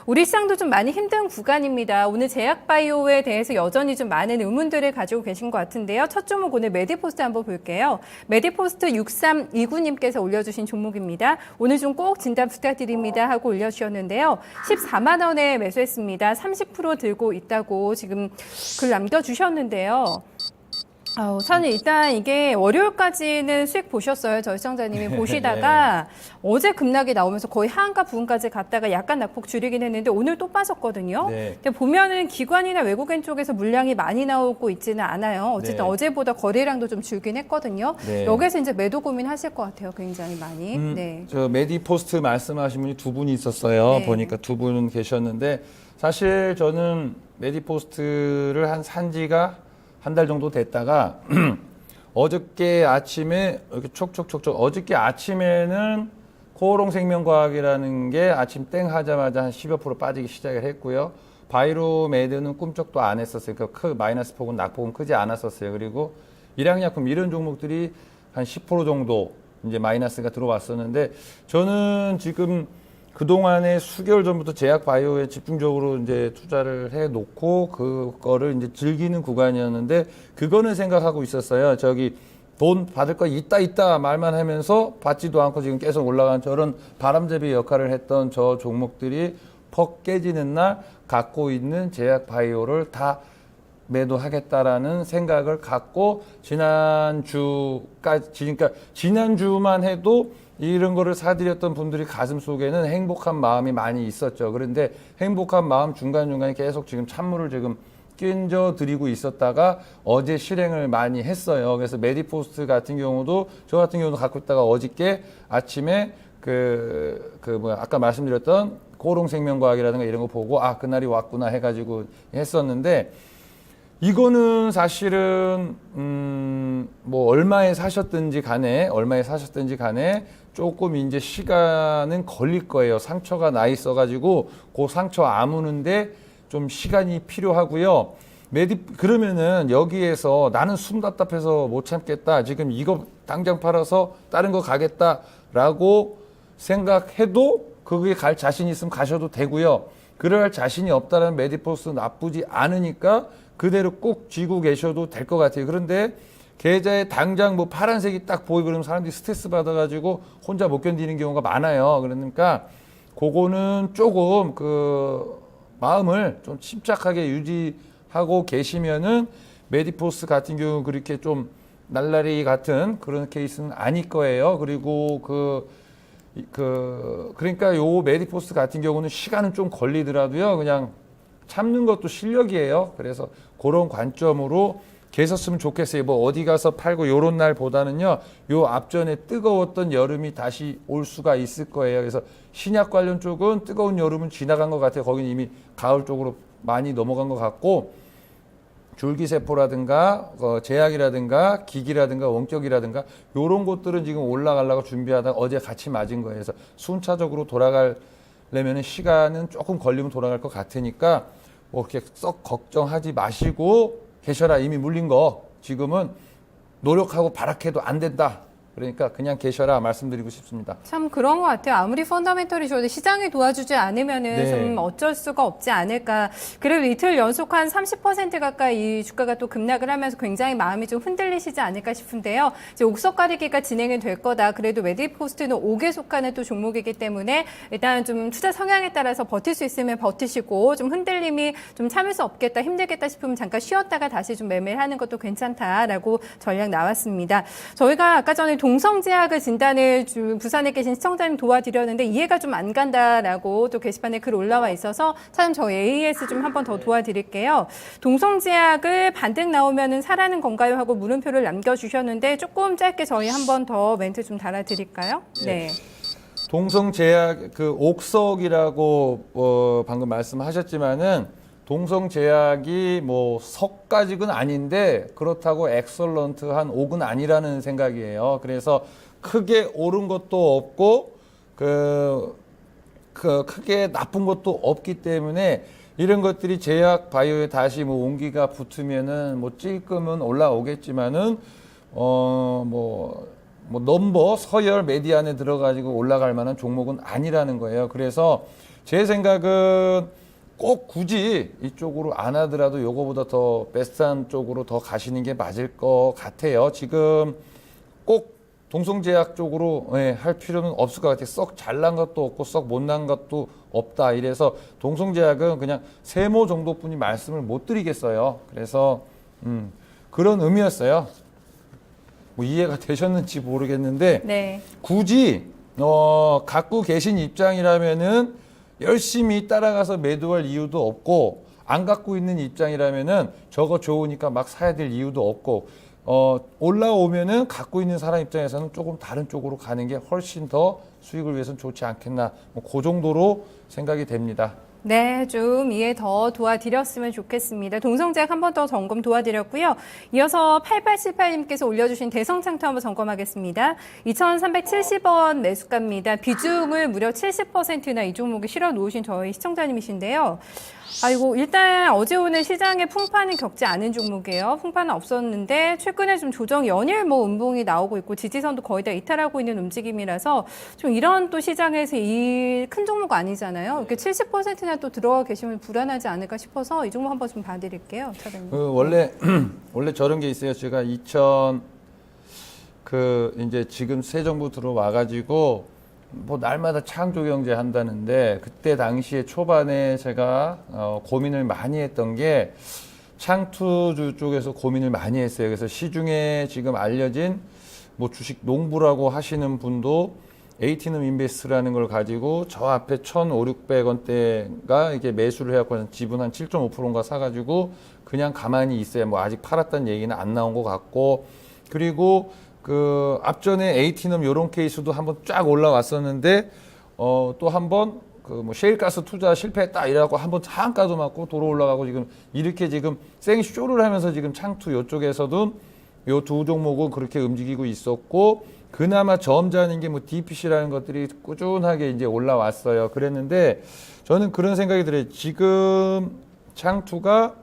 우리 시장도 좀 많이 힘든 구간입니다. 오늘 제약바이오에 대해서 여전히 좀 많은 의문들을 가지고 계신 것 같은데요. 첫 종목 오늘 메디포스트 한번 볼게요. 메디포스트 6329님께서 올려주신 종목입니다. 오늘 좀 꼭 진단 부탁드립니다 하고 올려주셨는데요. 14만 원에 매수했습니다. 30% 들고 있다고 지금 글 남겨주셨는데요. 저는 일단 이게 월요일까지는 수익 보셨어요. 저희 시청자님이 보시다가 어제 급락이 나오면서 거의 하한가 부근까지 갔다가 약간 낙폭 줄이긴 했는데 오늘 또 빠졌거든요. 네. 근데 보면은 기관이나 외국인 쪽에서 물량이 많이 나오고 있지는 않아요. 어쨌든 네. 어제보다 거래량도 좀 줄긴 했거든요. 네. 여기서 이제 매도 고민하실 것 같아요. 굉장히 많이. 네. 저 메디포스트 말씀하신 분이 두 분이 있었어요. 네. 보니까 두 분 계셨는데 사실 저는 메디포스트를 산 지가 한 달 정도 됐다가 어저께 아침에 이렇게 촉촉촉촉 어저께 아침에는 코오롱생명과학이라는 게 아침 땡 하자마자 한 10여 % 빠지기 시작을 했고요. 바이로메드는 꿈쩍도 안 했었어요. 그러니까 마이너스 폭은 낙폭은 크지 않았었어요. 그리고 일양약품 이런 종목들이 한 10% 정도 이제 마이너스가 들어왔었는데 저는 지금 그동안에 수개월 전부터 제약 바이오에 집중적으로 이제 투자를 해 놓고 그거를 이제 즐기는 구간이었는데 그거는 생각하고 있었어요. 저기 돈 받을 거 있다 말만 하면서 받지도 않고 지금 계속 올라간 저런 바람잡이 역할을 했던 저 종목들이 퍽 깨지는 날 갖고 있는 제약 바이오를 다 매도하겠다라는 생각을 갖고 지난주까지, 그러니까 지난주만 해도 이런 거를 사드렸던 분들이 가슴 속에는 행복한 마음이 많이 있었죠. 그런데 행복한 마음 중간중간에 계속 지금 찬물을 지금 끼얹어 드리고 있었다가 어제 실행을 많이 했어요. 그래서 메디포스트 같은 경우도 저 같은 경우도 갖고 있다가 어저께 아침에 아까 말씀드렸던 코오롱생명과학이라든가 이런 거 보고 아, 그날이 왔구나 해가지고 했었는데 이거는 사실은 뭐 얼마에 사셨든지 간에 조금 이제 시간은 걸릴 거예요. 상처가 나 있어가지고 그 상처 아무는데 좀 시간이 필요하고요. 그러면은 여기에서 나는 숨 답답해서 못 참겠다. 지금 이거 당장 팔아서 다른 거 가겠다라고 생각해도 거기에 갈 자신 있으면 가셔도 되고요. 그럴 자신이 없다는 메디포스 나쁘지 않으니까 그대로 꼭 쥐고 계셔도 될 것 같아요. 그런데 계좌에 당장 뭐 파란색이 딱 보이고 그러면 사람들이 스트레스 받아가지고 혼자 못 견디는 경우가 많아요. 그러니까 그거는 조금 그 마음을 좀 침착하게 유지하고 계시면은 메디포스 같은 경우 그렇게 좀 날라리 같은 그런 케이스는 아닐 거예요. 그리고 그러니까 요 메디포스 같은 경우는 시간은 좀 걸리더라도요. 그냥 참는 것도 실력이에요. 그래서 그런 관점으로 계셨으면 좋겠어요. 뭐 어디 가서 팔고 요런 날보다는요. 요 앞전에 뜨거웠던 여름이 다시 올 수가 있을 거예요. 그래서 신약 관련 쪽은 뜨거운 여름은 지나간 것 같아요. 거기는 이미 가을 쪽으로 많이 넘어간 것 같고 줄기세포라든가 제약이라든가 기기라든가 원격이라든가 요런 것들은 지금 올라가려고 준비하다가 어제 같이 맞은 거예요. 그래서 순차적으로 돌아가려면 시간은 조금 걸리면 돌아갈 것 같으니까 뭐 그렇게 썩 걱정하지 마시고 계셔라. 이미 물린 거 지금은 노력하고 발악해도 안 된다. 그러니까 그냥 계셔라 말씀드리고 싶습니다. 참 그런 것 같아요. 아무리 펀더멘털이 좋아도 시장이 도와주지 않으면은 네. 좀 어쩔 수가 없지 않을까. 그래도 이틀 연속 한 30% 가까이 이 주가가 또 급락을 하면서 굉장히 마음이 좀 흔들리시지 않을까 싶은데요. 이제 옥석 가리기가 진행이 될 거다. 그래도 메디포스트는 5개 속하는 또 종목이기 때문에 일단 좀 투자 성향에 따라서 버틸 수 있으면 버티시고 좀 흔들림이 좀 참을 수 없겠다, 힘들겠다 싶으면 잠깐 쉬었다가 다시 좀 매매를 하는 것도 괜찮다라고 전략 나왔습니다. 저희가 아까 전에 동성제약을 진단을 부산에 계신 시청자님 도와드렸는데 이해가 좀 안 간다라고 또 게시판에 글 올라와 있어서 차장님 저 AS 좀 한 번 더 도와드릴게요. 동성제약을 반등 나오면은 사라는 건가요? 하고 물음표를 남겨주셨는데 조금 짧게 저희 한 번 더 멘트 좀 달아드릴까요? 네. 동성제약 옥석이라고 방금 말씀하셨지만은 동성제약이 뭐 석가직은 아닌데 그렇다고 엑설런트한 옥은 아니라는 생각이에요. 그래서 크게 오른 것도 없고 크게 나쁜 것도 없기 때문에 이런 것들이 제약 바이오에 다시 뭐 온기가 붙으면은 뭐 찔끔은 올라오겠지만은 뭐 넘버 서열 메디안에 들어가지고 올라갈 만한 종목은 아니라는 거예요. 그래서 제 생각은 꼭 굳이 이쪽으로 안 하더라도 요거보다 더 베스트한 쪽으로 더 가시는 게 맞을 것 같아요. 지금 꼭 동성제약 쪽으로 할 필요는 없을 것 같아요. 썩 잘난 것도 없고 썩 못난 것도 없다. 이래서 동성제약은 그냥 세모 정도뿐이 말씀을 못 드리겠어요. 그래서 그런 의미였어요. 뭐 이해가 되셨는지 모르겠는데 네. 굳이 갖고 계신 입장이라면은 열심히 따라가서 매도할 이유도 없고 안 갖고 있는 입장이라면은 저거 좋으니까 막 사야 될 이유도 없고 올라오면은 갖고 있는 사람 입장에서는 조금 다른 쪽으로 가는 게 훨씬 더 수익을 위해서는 좋지 않겠나 뭐 그 정도로 생각이 됩니다. 네, 좀 이해 더 도와드렸으면 좋겠습니다. 동성제약 한 번 더 점검 도와드렸고요. 이어서 8878님께서 올려주신 대성창투 한번 점검하겠습니다. 2,370원 매수가입니다. 비중을 무려 70%나 이 종목에 실어 놓으신 저희 시청자님이신데요. 아이고, 일단 어제 오늘 시장에 풍파는 겪지 않은 종목이에요. 풍파는 없었는데 최근에 좀 조정 연일 뭐 음봉이 나오고 있고 지지선도 거의 다 이탈하고 있는 움직임이라서 좀 이런 또 시장에서 이 큰 종목 아니잖아요. 이렇게 70%나 또 들어가 계시면 불안하지 않을까 싶어서 이 종목 한번 좀 봐드릴게요. 차장님. 원래 저런 게 있어요. 제가 이제 지금 새 정부 들어와가지고 뭐 날마다 창조 경제 한다는데 그때 당시에 초반에 제가 고민을 많이 했던 게 창투주 쪽에서 고민을 많이 했어요. 그래서 시중에 지금 알려진 뭐 주식 농부라고 하시는 분도 에이티넘 인베스트라는 걸 가지고 저 앞에 1,500~600원대가 이게 매수를 해갖고 지분 한 7.5%인가 사가지고 그냥 가만히 있어요. 뭐 아직 팔았다는 얘기는 안 나온 것 같고 그리고 그 앞전에 에이티넘 요런 케이스도 한번 쫙 올라왔었는데 또 한번 그 뭐 셰일가스 투자 실패했다 이래갖고 한번 한가도 맞고 도로 올라가고 지금 이렇게 지금 생쇼를 하면서 지금 창투 요쪽에서도 요 두 종목은 그렇게 움직이고 있었고 그나마 점잖은 게 뭐 DPC라는 것들이 꾸준하게 이제 올라왔어요. 그랬는데 저는 그런 생각이 들어요. 지금 창투가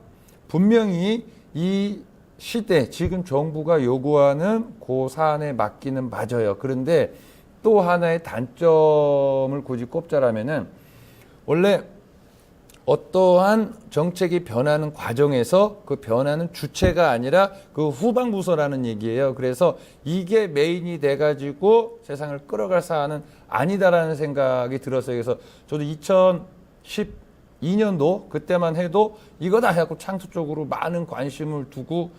분명히 이 시대 지금 정부가 요구하는 그 사안에 맞기는 맞아요. 그런데 또 하나의 단점을 굳이 꼽자라면은 원래 어떠한 정책이 변하는 과정에서 그 변하는 주체가 아니라 그 후방 부서라는 얘기예요. 그래서 이게 메인이 돼가지고 세상을 끌어갈 사안은 아니다라는 생각이 들었어요. 그래서 저도 2012년도 그때만 해도 이거다 해갖고 창투 쪽으로 많은 관심을 두고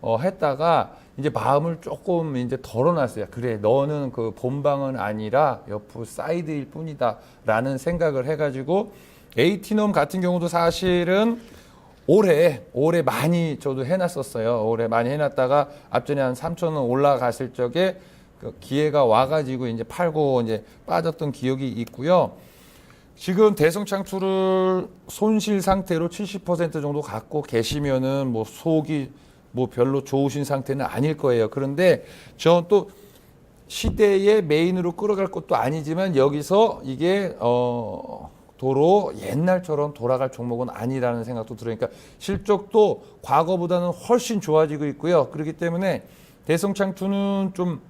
했다가 이제 마음을 조금 이제 덜어놨어요. 그래, 너는 그 본방은 아니라 옆으로 사이드일 뿐이다라는 생각을 해가지고 에이티넘 같은 경우도 사실은 올해 많이 저도 해놨었어요. 올해 많이 해놨다가 앞전에 한 3,000원 올라갔을 적에 그 기회가 와가지고 이제 팔고 이제 빠졌던 기억이 있고요. 지금 대성창투를 손실 상태로 70% 정도 갖고 계시면은 뭐 속이 뭐 별로 좋으신 상태는 아닐 거예요. 그런데 저 또 시대의 메인으로 끌어갈 것도 아니지만 여기서 이게 도로 옛날처럼 돌아갈 종목은 아니라는 생각도 들으니까 실적도 과거보다는 훨씬 좋아지고 있고요. 그렇기 때문에 대성창투는 좀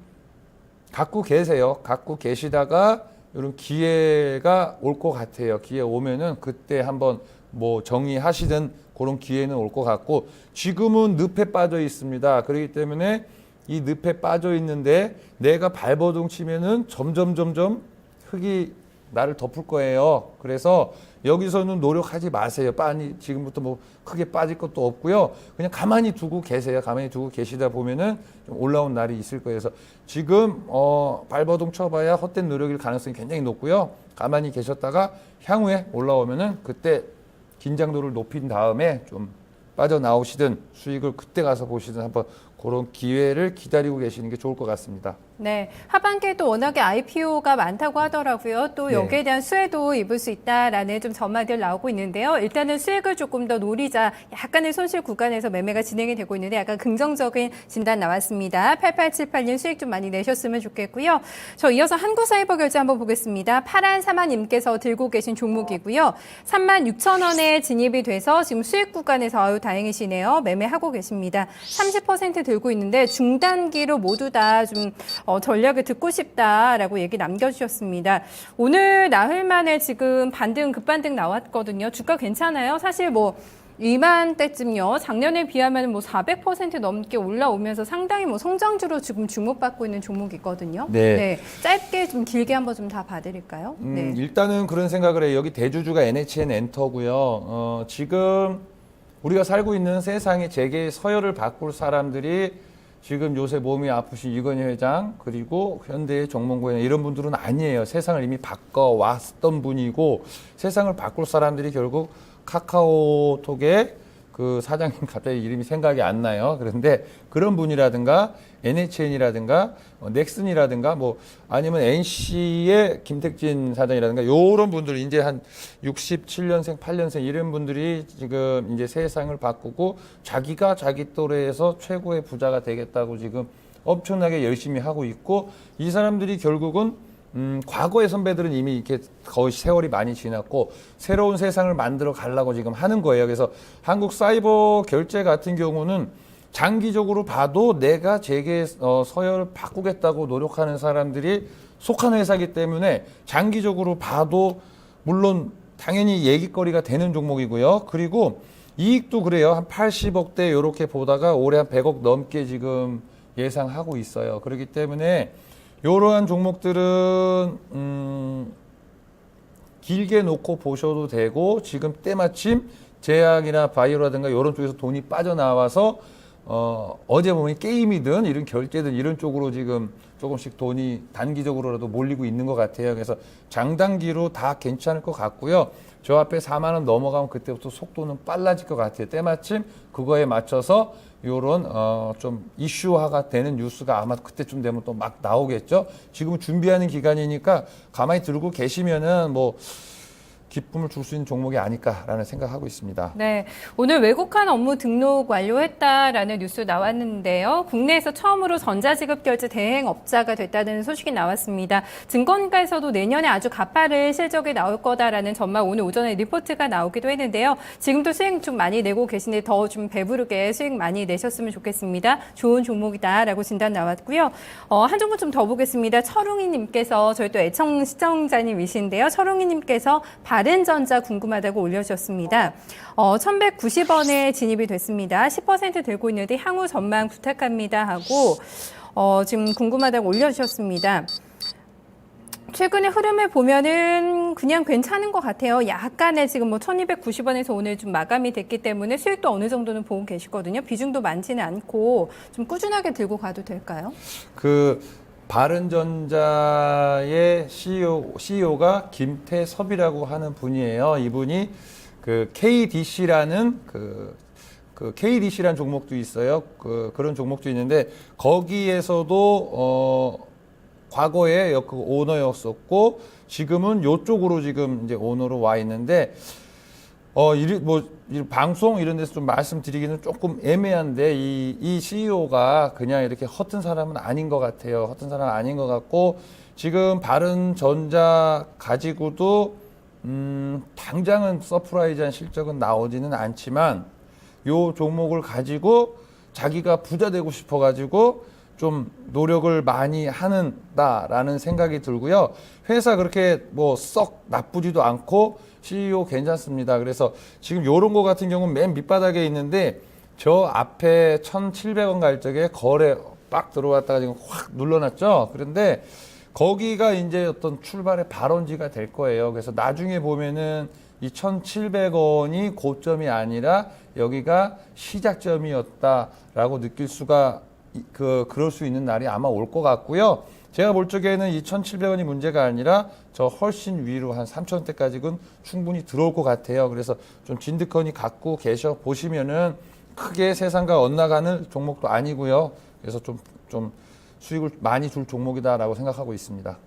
갖고 계세요. 갖고 계시다가 이런 기회가 올 것 같아요. 기회 오면은 그때 한번 뭐 정리하시든 그런 기회는 올 것 같고 지금은 늪에 빠져 있습니다. 그렇기 때문에 이 늪에 빠져 있는데 내가 발버둥 치면은 점점 흙이 나를 덮을 거예요. 그래서 여기서는 노력하지 마세요. 빨리 지금부터 뭐 크게 빠질 것도 없고요. 그냥 가만히 두고 계세요. 가만히 두고 계시다 보면은 좀 올라온 날이 있을 거예요. 그래서 지금 발버둥 쳐봐야 헛된 노력일 가능성이 굉장히 높고요. 가만히 계셨다가 향후에 올라오면은 그때 긴장도를 높인 다음에 좀 빠져나오시든 수익을 그때 가서 보시든 한번 그런 기회를 기다리고 계시는 게 좋을 것 같습니다. 네, 하반기에도 워낙에 IPO가 많다고 하더라고요. 또 여기에 대한 수혜도 입을 수 있다라는 좀 전망들 나오고 있는데요. 일단은 수익을 조금 더 노리자 약간의 손실 구간에서 매매가 진행이 되고 있는데 약간 긍정적인 진단 나왔습니다. 8878님 수익 좀 많이 내셨으면 좋겠고요. 저 이어서 한국사이버결제 한번 보겠습니다. 파란 사마님께서 들고 계신 종목이고요. 36,000원에 진입이 돼서 지금 수익 구간에서 아유 다행이시네요. 매매하고 계십니다. 30% 들고 있는데 중단기로 모두 다 좀 전략을 듣고 싶다라고 얘기 남겨주셨습니다. 오늘 나흘 만에 지금 반등, 급반등 나왔거든요. 주가 괜찮아요? 사실 뭐 이맘때쯤요. 작년에 비하면 뭐 400% 넘게 올라오면서 상당히 뭐 성장주로 지금 주목받고 있는 종목이거든요. 네. 짧게 좀 길게 한번 좀 다 봐드릴까요? 네. 일단은 그런 생각을 해요. 여기 대주주가 NHN 엔터고요. 지금 우리가 살고 있는 세상에 재계 서열을 바꿀 사람들이 지금 요새 몸이 아프신 이건희 회장 그리고 현대의 정몽구 회장 이런 분들은 아니에요. 세상을 이미 바꿔왔던 분이고 세상을 바꿀 사람들이 결국 카카오톡의 그 사장님 갑자기 이름이 생각이 안 나요. 그런데 그런 분이라든가 NHN이라든가 넥슨이라든가 뭐 아니면 NC의 김택진 사장이라든가 요런 분들 이제 한 67년생, 8년생 이런 분들이 지금 이제 세상을 바꾸고 자기가 자기 또래에서 최고의 부자가 되겠다고 지금 엄청나게 열심히 하고 있고 이 사람들이 결국은 과거의 선배들은 이미 이렇게 거의 세월이 많이 지났고 새로운 세상을 만들어 가려고 지금 하는 거예요. 그래서 한국 사이버 결제 같은 경우는 장기적으로 봐도 내가 재계 서열을 바꾸겠다고 노력하는 사람들이 속한 회사이기 때문에 장기적으로 봐도 물론 당연히 얘기거리가 되는 종목이고요. 그리고 이익도 그래요. 한 80억대 이렇게 보다가 올해 한 100억 넘게 지금 예상하고 있어요. 그렇기 때문에 이러한 종목들은 길게 놓고 보셔도 되고 지금 때마침 제약이나 바이오라든가 이런 쪽에서 돈이 빠져나와서 어제 보면 게임이든 이런 결제든 이런 쪽으로 지금 조금씩 돈이 단기적으로라도 몰리고 있는 것 같아요. 그래서 장단기로 다 괜찮을 것 같고요. 저 앞에 4만 원 넘어가면 그때부터 속도는 빨라질 것 같아요. 때마침 그거에 맞춰서 요런 좀 이슈화가 되는 뉴스가 아마 그때쯤 되면 또 막 나오겠죠. 지금 준비하는 기간이니까 가만히 들고 계시면은 뭐 기쁨을 줄 수 있는 종목이 아닐까라는 생각하고 있습니다. 네, 오늘 외국환 업무 등록 완료했다라는 뉴스 나왔는데요. 국내에서 처음으로 전자지급 결제 대행업자가 됐다는 소식이 나왔습니다. 증권가에서도 내년에 아주 가파른 실적이 나올 거다라는 전망 오늘 오전에 리포트가 나오기도 했는데요. 지금도 수익 좀 많이 내고 계신데 더 좀 배부르게 수익 많이 내셨으면 좋겠습니다. 좋은 종목이다라고 진단 나왔고요. 한 종목 좀 더 보겠습니다. 철웅이님께서 저희 또 애청 시청자님이신데요. 철웅이님께서 바른전자 궁금하다고 올려주셨습니다. 1190원에 진입이 됐습니다. 10% 들고 있는데 향후 전망 부탁합니다 하고 지금 궁금하다고 올려주셨습니다. 최근의 흐름을 보면은 그냥 괜찮은 것 같아요. 약간의 지금 뭐 1290원에서 오늘 좀 마감이 됐기 때문에 수익도 어느 정도는 보고 계시거든요. 비중도 많지는 않고 좀 꾸준하게 들고 가도 될까요? 바른전자의 CEO가 김태섭이라고 하는 분이에요. 이분이 그 KDC라는 KDC라는 종목도 있어요. 그런 종목도 있는데 거기에서도 과거에 그 오너였었고 지금은 요쪽으로 지금 이제 오너로 와 있는데 이 방송 이런 데서 좀 말씀드리기는 조금 애매한데 이 CEO가 그냥 이렇게 허튼 사람은 아닌 것 같아요. 허튼 사람은 아닌 것 같고 지금 바른전자 가지고도 당장은 서프라이즈한 실적은 나오지는 않지만 요 종목을 가지고 자기가 부자 되고 싶어 가지고 좀 노력을 많이 하는다라는 생각이 들고요. 회사 그렇게 뭐 썩 나쁘지도 않고 CEO 괜찮습니다. 그래서 지금 요런 거 같은 경우는 맨 밑바닥에 있는데 저 앞에 1,700원 갈 적에 거래 빡 들어왔다가 지금 확 눌러놨죠. 그런데 거기가 이제 어떤 출발의 발원지가 될 거예요. 그래서 나중에 보면은 이 1,700원이 고점이 아니라 여기가 시작점이었다라고 느낄 수가 그럴 수 있는 날이 아마 올 것 같고요. 제가 볼 적에는 이 1,700원이 문제가 아니라 저 훨씬 위로 한 3,000원대까지는 충분히 들어올 것 같아요. 그래서 좀 진득하니 갖고 계셔 보시면은 크게 세상과 엇나가는 종목도 아니고요. 그래서 좀 수익을 많이 줄 종목이다라고 생각하고 있습니다.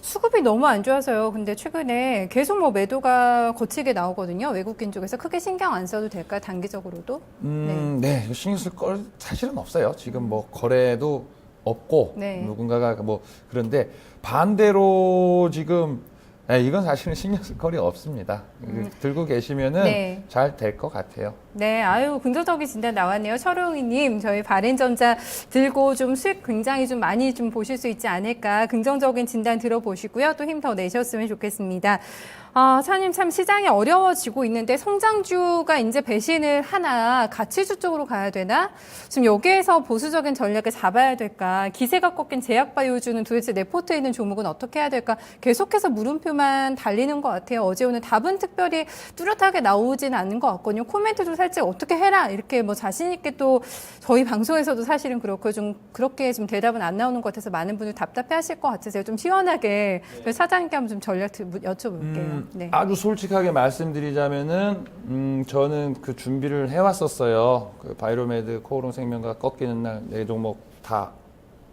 수급이 너무 안 좋아서요. 근데 최근에 계속 뭐 매도가 거치게 나오거든요. 외국인 쪽에서 크게 신경 안 써도 될까요? 단기적으로도? 네, 신경 쓸 걸 사실은 없어요. 지금 뭐 거래도 없고 네. 누군가가 뭐 그런데 반대로 지금 네, 이건 사실은 신경 쓸 거리 없습니다. 들고 계시면은 네. 잘 될 것 같아요. 네, 아유, 긍정적인 진단 나왔네요. 철웅이님, 저희 바른전자 들고 좀 수익 굉장히 좀 많이 좀 보실 수 있지 않을까. 긍정적인 진단 들어보시고요. 또 힘 더 내셨으면 좋겠습니다. 아, 차님 참 시장이 어려워지고 있는데 성장주가 이제 배신을 하나 가치주 쪽으로 가야 되나? 지금 여기에서 보수적인 전략을 잡아야 될까? 기세가 꺾인 제약바이오주는 도대체 내 포트에 있는 종목은 어떻게 해야 될까? 계속해서 물음표만 달리는 것 같아요. 어제 오늘 답은 특별히 뚜렷하게 나오진 않는 것 같거든요. 코멘트 좀 살짝 어떻게 해라 이렇게 뭐 자신 있게 또 저희 방송에서도 사실은 그렇고 좀 그렇게 좀 대답은 안 나오는 것 같아서 많은 분들 답답해하실 것 같아서 좀 시원하게 사장님께 한번 좀 전략 여쭤볼게요. 네. 아주 솔직하게 말씀드리자면은 저는 그 준비를 해왔었어요. 그 바이로메드, 코오롱 생명과 꺾이는 날 네 종목 다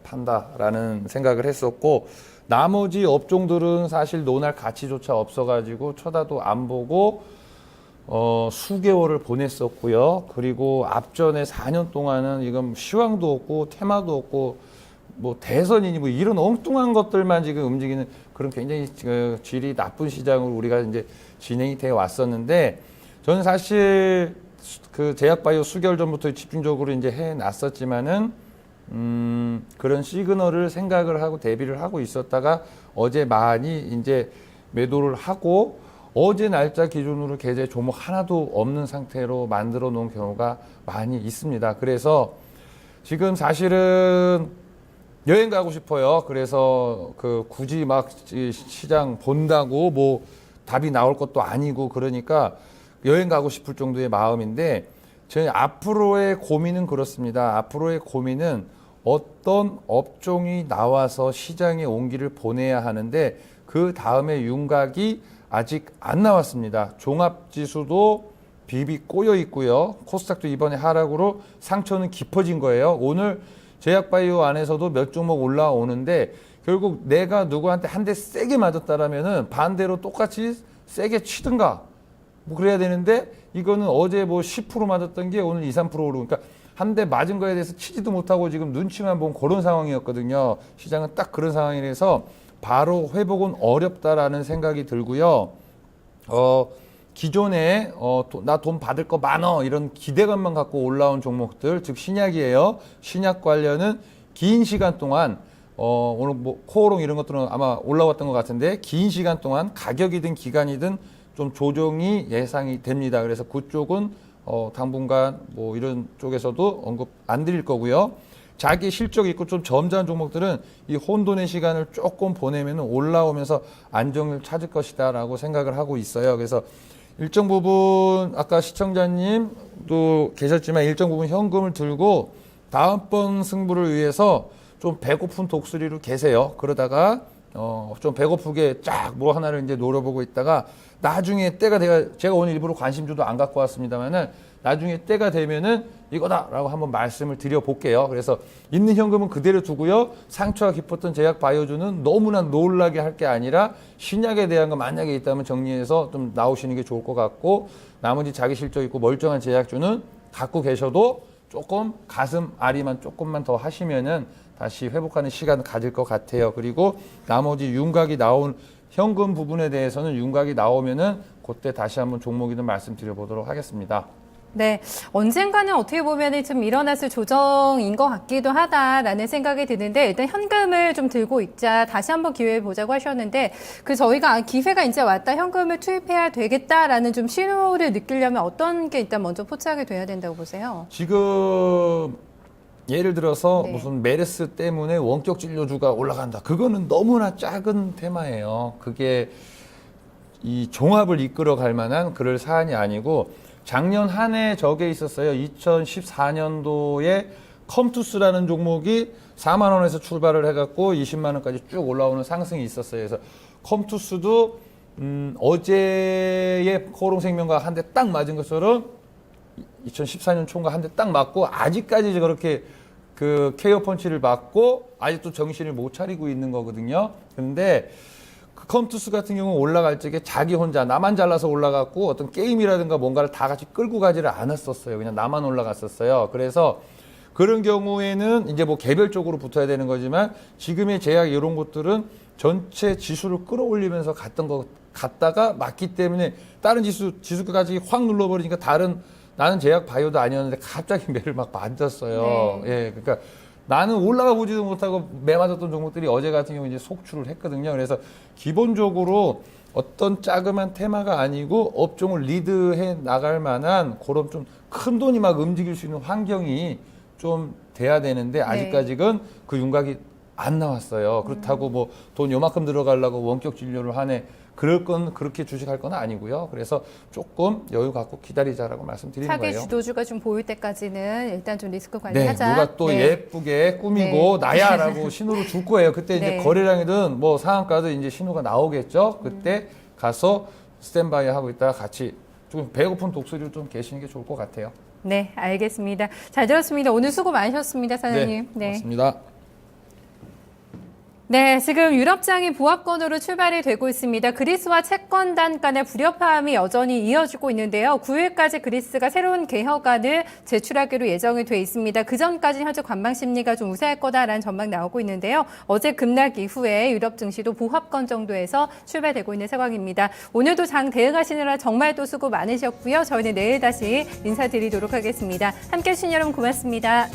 판다라는 생각을 했었고 나머지 업종들은 사실 논할 가치조차 없어가지고 쳐다도 안 보고 수개월을 보냈었고요. 그리고 앞전에 4년 동안은 이건 시황도 없고 테마도 없고 뭐 대선이니 뭐 이런 엉뚱한 것들만 지금 움직이는 그런 굉장히 질이 나쁜 시장으로 우리가 이제 진행이 돼 왔었는데 저는 사실 그 제약바이오 수개월 전부터 집중적으로 이제 해 놨었지만은 그런 시그널을 생각을 하고 대비를 하고 있었다가 어제 많이 이제 매도를 하고 어제 날짜 기준으로 계좌에 종목 하나도 없는 상태로 만들어 놓은 경우가 많이 있습니다. 그래서 지금 사실은 여행 가고 싶어요. 그래서 그 굳이 막 시장 본다고 뭐 답이 나올 것도 아니고 그러니까 여행 가고 싶을 정도의 마음인데 저희 앞으로의 고민은 그렇습니다. 앞으로의 고민은 어떤 업종이 나와서 시장에 온기를 보내야 하는데 그 다음에 윤곽이 아직 안 나왔습니다. 종합지수도 비비 꼬여 있고요. 코스닥도 이번에 하락으로 상처는 깊어진 거예요. 오늘 제약바이오 안에서도 몇 종목 올라오는데 결국 내가 누구한테 한 대 세게 맞았다라면은 반대로 똑같이 세게 치든가 뭐 그래야 되는데 이거는 어제 뭐 10% 맞았던 게 오늘 2, 3% 오르고 그러니까 한 대 맞은 거에 대해서 치지도 못하고 지금 눈치만 본 그런 상황이었거든요. 시장은 딱 그런 상황이라서 바로 회복은 어렵다라는 생각이 들고요. 기존에 나 돈 받을 거 많어 이런 기대감만 갖고 올라온 종목들 즉 신약이에요. 신약 관련은 긴 시간 동안 오늘 뭐 코오롱 이런 것들은 아마 올라왔던 것 같은데 긴 시간 동안 가격이든 기간이든 좀 조정이 예상이 됩니다. 그래서 그쪽은 당분간 뭐 이런 쪽에서도 언급 안 드릴 거고요. 자기 실적 있고 좀 점잖은 종목들은 이 혼돈의 시간을 조금 보내면 올라오면서 안정을 찾을 것이다라고 생각을 하고 있어요. 그래서 일정 부분 아까 시청자님도 계셨지만 일정 부분 현금을 들고 다음번 승부를 위해서 좀 배고픈 독수리로 계세요. 그러다가 좀 배고프게 쫙 뭐 하나를 이제 노려보고 있다가 나중에 때가 제가 오늘 일부러 관심주도 안 갖고 왔습니다만은 나중에 때가 되면은 이거다라고 한번 말씀을 드려볼게요. 그래서 있는 현금은 그대로 두고요. 상처가 깊었던 제약 바이오주는 너무나 놀라게 할 게 아니라 신약에 대한 거 만약에 있다면 정리해서 좀 나오시는 게 좋을 것 같고 나머지 자기 실적 있고 멀쩡한 제약주는 갖고 계셔도 조금 가슴 아리만 조금만 더 하시면은 다시 회복하는 시간을 가질 것 같아요. 그리고 나머지 윤곽이 나온 현금 부분에 대해서는 윤곽이 나오면은 그때 다시 한번 종목이든 말씀드려보도록 하겠습니다. 네, 언젠가는 어떻게 보면 좀 일어났을 조정인 것 같기도 하다라는 생각이 드는데 일단 현금을 좀 들고 있자 다시 한번 기회를 보자고 하셨는데 그 저희가 기회가 이제 왔다 현금을 투입해야 되겠다라는 좀 신호를 느끼려면 어떤 게 일단 먼저 포착이 돼야 된다고 보세요? 지금 예를 들어서 네. 무슨 메르스 때문에 원격 진료주가 올라간다. 그거는 너무나 작은 테마예요. 그게 이 종합을 이끌어 갈 만한 그럴 사안이 아니고 작년 한 해 저게 있었어요. 2014년도에 컴투스라는 종목이 4만 원에서 출발을 해갖고 20만 원까지 쭉 올라오는 상승이 있었어요. 그래서 컴투스도 어제의 코오롱생명과 한 대 딱 맞은 것처럼 2014년 총과 한 대 딱 맞고 아직까지 그렇게 그 KO 펀치를 맞고 아직도 정신을 못 차리고 있는 거거든요. 근데 그 컴투스 같은 경우는 올라갈 적에 자기 혼자 나만 잘라서 올라갔고 어떤 게임이라든가 뭔가를 다 같이 끌고 가지를 않았었어요. 그냥 나만 올라갔었어요. 그래서 그런 경우에는 이제 뭐 개별적으로 붙어야 되는 거지만 지금의 제약 이런 것들은 전체 지수를 끌어올리면서 갔다가 맞기 때문에 다른 지수까지 확 눌러버리니까 나는 제약 바이오도 아니었는데 갑자기 매를 막 맞았어요. 네. 예, 그러니까 나는 올라가 보지도 못하고 매 맞았던 종목들이 어제 같은 경우 이제 속출을 했거든요. 그래서 기본적으로 어떤 자그만 테마가 아니고 업종을 리드해 나갈 만한 그런 좀 큰 돈이 막 움직일 수 있는 환경이 좀 돼야 되는데 아직까지는 그 윤곽이 안 나왔어요. 그렇다고 뭐 돈 요만큼 들어가려고 원격 진료를 하네. 그렇게 주식할 건 아니고요. 그래서 조금 여유 갖고 기다리자라고 말씀드리는 차기 거예요. 주도주가 좀 보일 때까지는 일단 좀 리스크 네, 관리하자. 누가 또 예쁘게 꾸미고 나야라고 신호를 줄 거예요. 그때 이제 네. 거래량이든 뭐 상한가든 이제 신호가 나오겠죠. 그때 가서 스탠바이 하고 있다가 같이 좀 배고픈 독수리를 좀 계시는 게 좋을 것 같아요. 네, 알겠습니다. 잘 들었습니다. 오늘 수고 많으셨습니다, 사장님. 네, 고맙습니다. 네, 지금 유럽장이 보합권으로 출발이 되고 있습니다. 그리스와 채권단 간의 불협화음이 여전히 이어지고 있는데요. 9일까지 그리스가 새로운 개혁안을 제출하기로 예정이 돼 있습니다. 그 전까지는 현재 관방 심리가 좀 우세할 거다라는 전망 나오고 있는데요. 어제 급락 이후에 유럽 증시도 보합권 정도에서 출발되고 있는 상황입니다. 오늘도 장 대응하시느라 정말 또 수고 많으셨고요. 저희는 내일 다시 인사드리도록 하겠습니다. 함께해 주신 여러분 고맙습니다.